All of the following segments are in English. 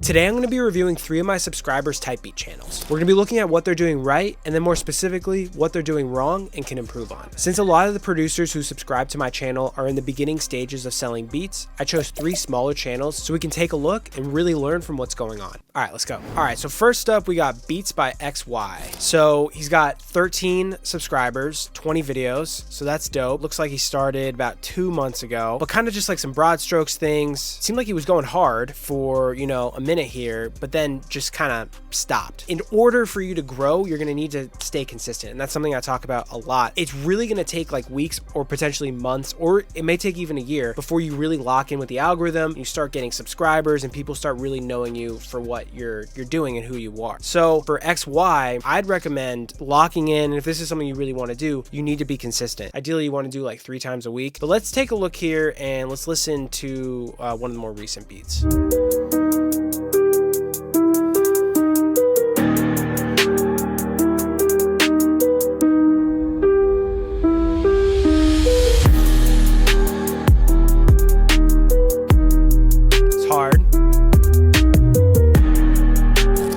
Today I'm going to be reviewing 3 of my subscribers' type beat channels. We're going to be looking at what they're doing right, and then more specifically, what they're doing wrong and can improve on. Since a lot of the producers who subscribe to my channel are in the beginning stages of selling beats, I chose 3 smaller channels so we can take a look and really learn from what's going on. All right, let's go. All right, so first up, we got ZBeatz by XY. So he's got 13 subscribers, 20 videos, so that's dope. Looks like he started about 2 months ago, but kind of just like some broad strokes things. Seemed like he was going hard for, you know, a minute here, but then just kind of stopped. In order for you to grow, you're going to need to stay consistent, and that's something I talk about a lot. It's really going to take like weeks or potentially months, or it may take even a year before you really lock in with the algorithm. You start getting subscribers and people start really knowing you for what you're doing and who you are. So for XY, I'd recommend locking in, and if this is something you really want to do, you need to be consistent. Ideally, you want to do like 3 times a week. But let's take a look here and let's listen to one of the more recent beats.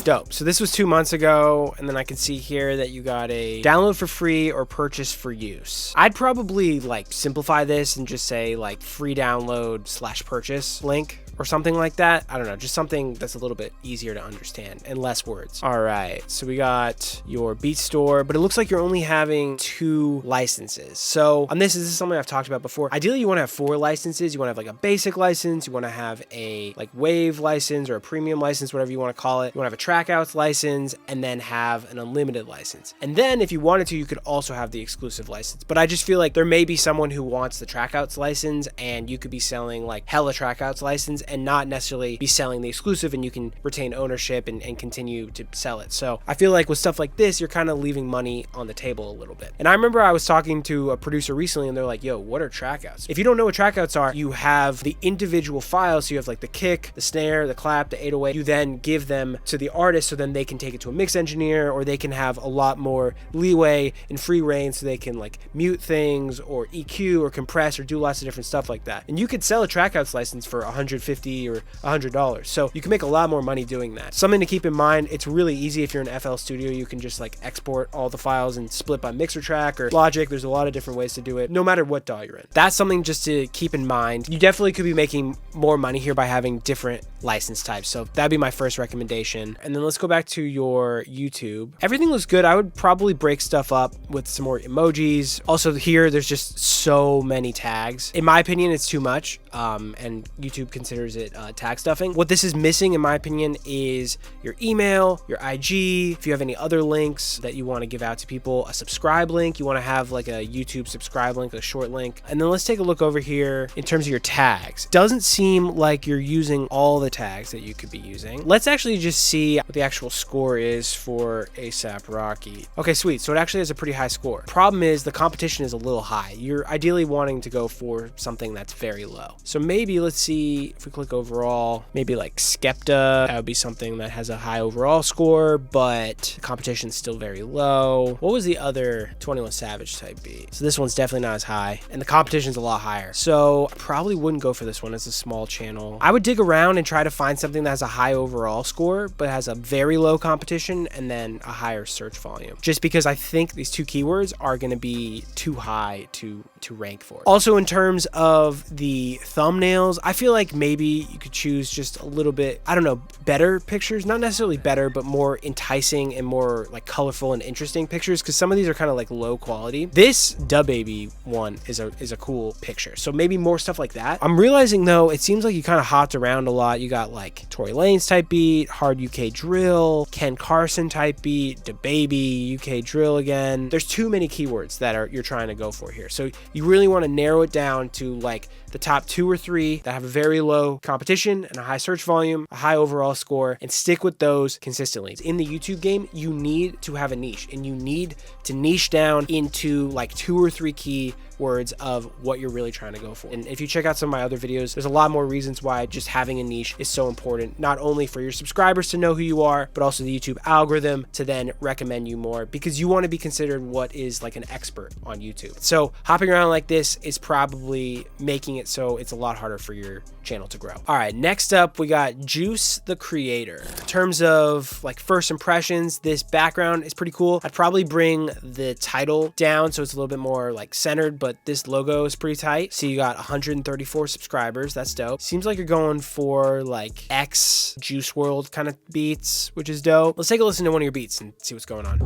Dope. So this was 2 months ago, and then I can see here that you got a download for free or purchase for use. I'd probably like simplify this and just say like free download / purchase link or something like that. I don't know, just something that's a little bit easier to understand and less words. All right, so we got your beat store, but it looks like you're only having 2 licenses. So on this is something I've talked about before. Ideally, you want to have 4 licenses. You want to have like a basic license. You want to have a like wave license or a premium license, whatever you want to call it. You want to have a trackouts license and then have an unlimited license. And then if you wanted to, you could also have the exclusive license. But I just feel like there may be someone who wants the trackouts license, and you could be selling like hella trackouts license and not necessarily be selling the exclusive, and you can retain ownership and continue to sell it. So I feel like with stuff like this, you're kind of leaving money on the table a little bit. And I remember I was talking to a producer recently, and they're like, yo, what are trackouts? If you don't know what trackouts are, you have the individual files. So you have like the kick, the snare, the clap, the 808. You then give them to the artist, so then they can take it to a mix engineer, or they can have a lot more leeway and free reign, so they can like mute things or EQ or compress or do lots of different stuff like that. And you could sell a trackouts license for $150 or $100. So you can make a lot more money doing that. Something to keep in mind, it's really easy if you're in FL Studio. You can just like export all the files and split by mixer track or Logic. There's a lot of different ways to do it, no matter what DAW you're in. That's something just to keep in mind. You definitely could be making more money here by having different license types. So that'd be my first recommendation. And then let's go back to your YouTube. Everything looks good. I would probably break stuff up with some more emojis. Also here, there's just so many tags. In my opinion, it's too much. And YouTube considers it tag stuffing. What this is missing, in my opinion, is your email, your IG. If you have any other links that you want to give out to people, a subscribe link. You want to have like a YouTube subscribe link, a short link. And then let's take a look over here in terms of your tags. Doesn't seem like you're using all the tags that you could be using. Let's actually just see what the actual score is for ASAP Rocky. Okay, sweet. So it actually has a pretty high score. Problem is the competition is a little high. You're ideally wanting to go for something that's very low. So maybe let's see if we click overall, maybe like Skepta. That would be something that has a high overall score, but the competition's still very low. What was the other 21 Savage type beat? So this one's definitely not as high, and the competition's a lot higher. So I probably wouldn't go for this one. It's a small channel. I would dig around and try to find something that has a high overall score, but has a very low competition and then a higher search volume. Just because I think these 2 keywords are going to be too high to rank for. Also, in terms of the thumbnails, I feel like maybe you could choose just a little bit, I don't know, better pictures. Not necessarily better, but more enticing and more like colorful and interesting pictures, because some of these are kind of like low quality. This DaBaby one is a cool picture, so maybe more stuff like that. I'm realizing though, it seems like you kind of hopped around a lot. You got like Tory Lanez type beat, Hard UK Drill, Ken Carson type beat, DaBaby, UK Drill again. There's too many keywords that you're trying to go for here. So you really want to narrow it down to like the top 2 or 3 that have a very low competition and a high search volume, a high overall score, and stick with those consistently. In the YouTube game, you need to have a niche, and you need to niche down into like 2 or 3 key words of what you're really trying to go for. And if you check out some of my other videos, there's a lot more reasons why just having a niche is so important, not only for your subscribers to know who you are, but also the YouTube algorithm to then recommend you more, because you want to be considered what is like an expert on YouTube. So hopping around like this is probably making it so it's a lot harder for your channel to grow. All right, next up we got Juice the Creator. In terms of like first impressions, this background is pretty cool. I'd probably bring the title down so it's a little bit more like centered, but this logo is pretty tight. So you got 134 subscribers. That's dope. Seems like you're going for like X Juice World kind of beats, which is dope. Let's take a listen to one of your beats and see what's going on.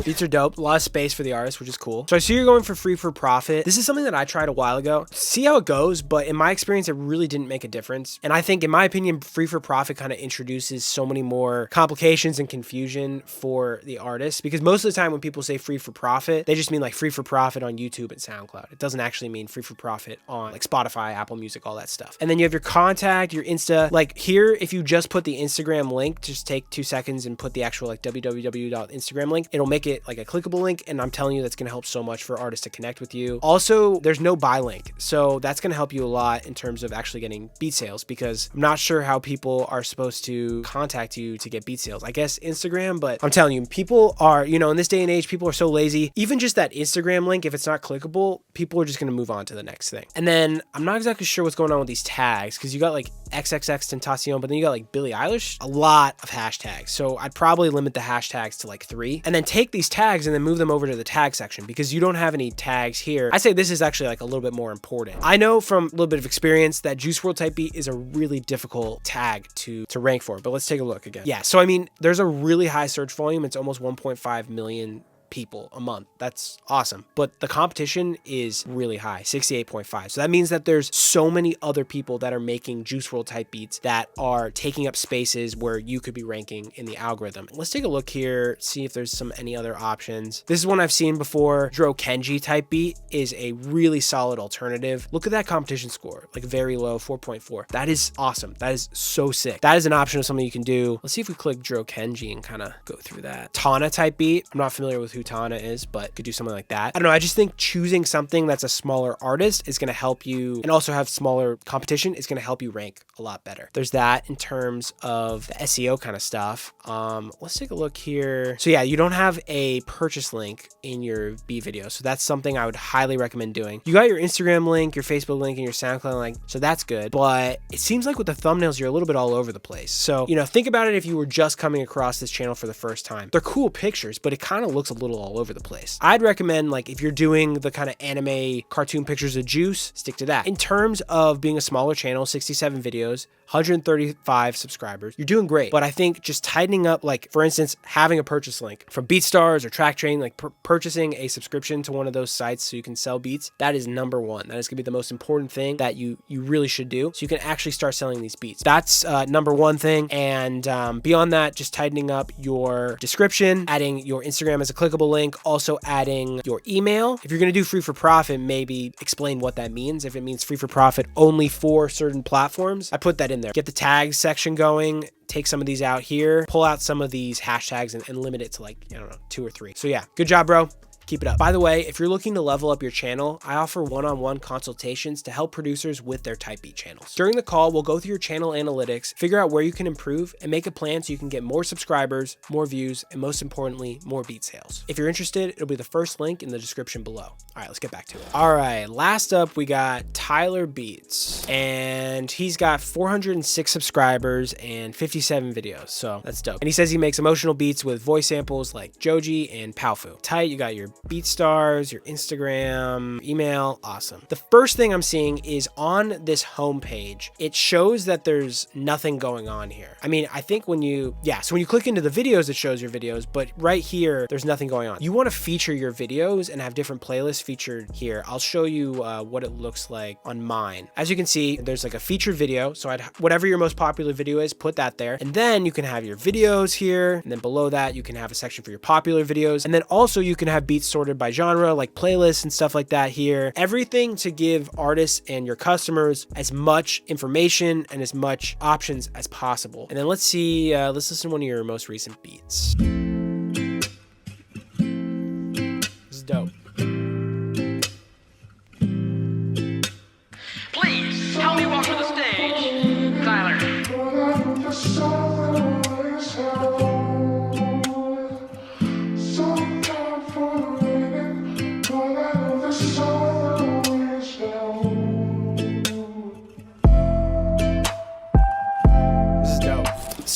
Beats are dope. A lot of space for the artist, which is cool. So I see you're going for free for profit. This is something that I tried a while ago. See how it goes, but in my experience, it really didn't make a difference. And I think, in my opinion, free for profit kind of introduces so many more complications and confusion for the artist, because most of the time when people say free for profit, they just mean like free for profit on YouTube and SoundCloud. It doesn't actually mean free for profit on like Spotify, Apple Music, all that stuff. And then you have your contact, your Insta. Like here, if you just put the Instagram link, just take 2 seconds and put the actual like www.instagram link, it'll make it like a clickable link, and I'm telling you that's going to help so much for artists to connect with you. Also, there's no buy link, so that's going to help you a lot in terms of actually getting beat sales, because I'm not sure how people are supposed to contact you to get beat sales. I guess Instagram, but I'm telling you, people are, you know, in this day and age, people are so lazy. Even just that Instagram link, if it's not clickable, people are just going to move on to the next thing. And then I'm not exactly sure what's going on with these tags, because you got like XXXTentacion, but then you got like Billie Eilish, a lot of hashtags. So I'd probably limit the hashtags to like 3, and then take these tags and then move them over to the tag section, because you don't have any tags here. I say this is actually like a little bit more important. I know from a little bit of experience that Juice WRLD type beat is a really difficult tag to rank for, but let's take a look again. Yeah, so I mean, there's a really high search volume. It's almost 1.5 million people a month. That's awesome. But the competition is really high, 68.5. So that means that there's so many other people that are making Juice WRLD type beats that are taking up spaces where you could be ranking in the algorithm. Let's take a look here, see if there's any other options. This is one I've seen before. Dro Kenji type beat is a really solid alternative. Look at that competition score, like very low, 4.4. That is awesome. That is so sick. That is an option of something you can do. Let's see if we click Dro Kenji and kind of go through that. Tana type beat. I'm not familiar with who Tana is, but could do something like that. I don't know. I just think choosing something that's a smaller artist is going to help you, and also have smaller competition is going to help you rank a lot better. There's that in terms of the SEO kind of stuff. Let's take a look here. So yeah, you don't have a purchase link in your beat video. So that's something I would highly recommend doing. You got your Instagram link, your Facebook link, and your SoundCloud link. So that's good. But it seems like with the thumbnails, you're a little bit all over the place. So, you know, think about it if you were just coming across this channel for the first time. They're cool pictures, but it kind of looks a little all over the place. I'd recommend, like, if you're doing the kind of anime cartoon pictures of Juice, stick to that. In terms of being a smaller channel, 67 videos, 135 subscribers, you're doing great. But I think just tightening up, like, for instance, having a purchase link from BeatStars or TrackTrain, like purchasing a subscription to one of those sites so you can sell beats, that is number one. That is gonna be the most important thing that you really should do, so you can actually start selling these beats. That's number one thing. And beyond that, just tightening up your description, adding your Instagram as a clickable link, also adding your email. If you're gonna do free for profit, maybe explain what that means. If it means free for profit only for certain platforms, I put that in there. Get the tags section going, take some of these out here, pull out some of these hashtags and limit it to, like, I don't know, 2 or 3. So yeah, good job, bro. Keep it up. By the way, if you're looking to level up your channel, I offer one-on-one consultations to help producers with their type beat channels. During the call, we'll go through your channel analytics, figure out where you can improve, and make a plan so you can get more subscribers, more views, and most importantly, more beat sales. If you're interested, it'll be the first link in the description below. All right, let's get back to it. All right, last up, we got Tyler Beats, and he's got 406 subscribers and 57 videos, so that's dope. And he says he makes emotional beats with voice samples like Joji and Palfu. Tight, you got your BeatStars, your Instagram, email, awesome. The first thing I'm seeing is on this homepage, it shows that there's nothing going on here. I mean, I think when you click into the videos, it shows your videos, but right here, there's nothing going on. You want to feature your videos and have different playlists featured here. I'll show you what it looks like on mine. As you can see, there's like a featured video. So whatever your most popular video is, put that there. And then you can have your videos here. And then below that, you can have a section for your popular videos. And then also you can have beats sorted by genre, like playlists and stuff like that here. Everything to give artists and your customers as much information and as much options as possible. And then let's see, let's listen to one of your most recent beats. This is dope. Please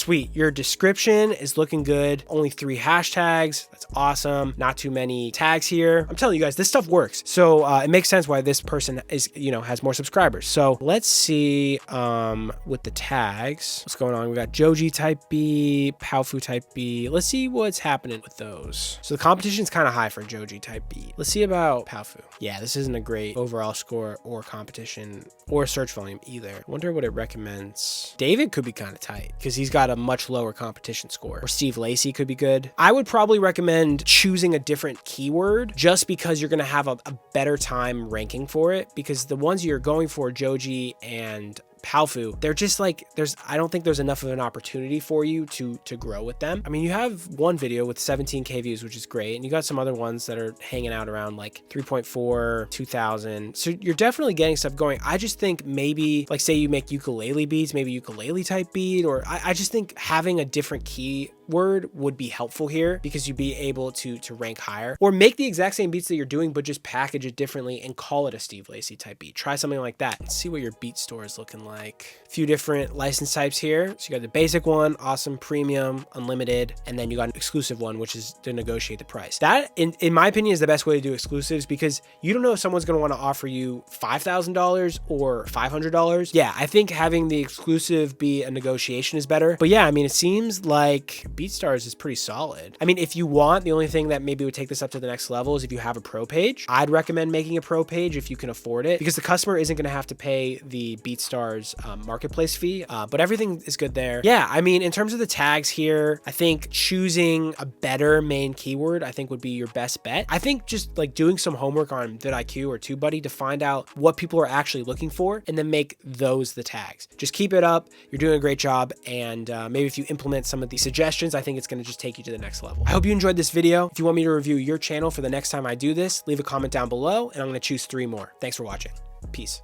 Sweet. Your description is looking good. Only 3 hashtags. That's awesome. Not too many tags here. I'm telling you guys, this stuff works. So it makes sense why this person is, has more subscribers. So let's see with the tags, what's going on. We got Joji type B, Powfu type B. Let's see what's happening with those. So the competition is kind of high for Joji type B. Let's see about Powfu. Yeah, this isn't a great overall score or competition or search volume either. Wonder what it recommends. David could be kind of tight because he's got a much lower competition score. Or Steve Lacy could be good. I would probably recommend choosing a different keyword just because you're going to have a better time ranking for it, because the ones you're going for, Joji and Powfu, they're just like, I don't think there's enough of an opportunity for you to grow with them. I mean, you have one video with 17K views, which is great. And you got some other ones that are hanging out around like 3.4, 2,000. So you're definitely getting stuff going. I just think maybe like, say you make ukulele beats, maybe ukulele type beat, or I just think having a different keyword would be helpful here because you'd be able to rank higher, or make the exact same beats that you're doing, but just package it differently and call it a Steve Lacy type beat. Try something like that. Let's see what your beat store is looking like. A few different license types here. So you got the basic one, awesome, premium, unlimited, and then you got an exclusive one, which is to negotiate the price. That, in my opinion, is the best way to do exclusives because you don't know if someone's going to want to offer you $5,000 or $500. Yeah, I think having the exclusive be a negotiation is better. But yeah, I mean, it seems like BeatStars is pretty solid. I mean, if you want, the only thing that maybe would take this up to the next level is if you have a pro page. I'd recommend making a pro page if you can afford it, because the customer isn't going to have to pay the BeatStars marketplace fee, but everything is good there. Yeah, I mean, in terms of the tags here, I think choosing a better main keyword, I think would be your best bet. I think just like doing some homework on vidIQ or TubeBuddy to find out what people are actually looking for and then make those the tags. Just keep it up. You're doing a great job. And maybe if you implement some of these suggestions, I think it's going to just take you to the next level. I hope you enjoyed this video. If you want me to review your channel for the next time I do this, leave a comment down below and I'm going to choose 3 more. Thanks for watching. Peace.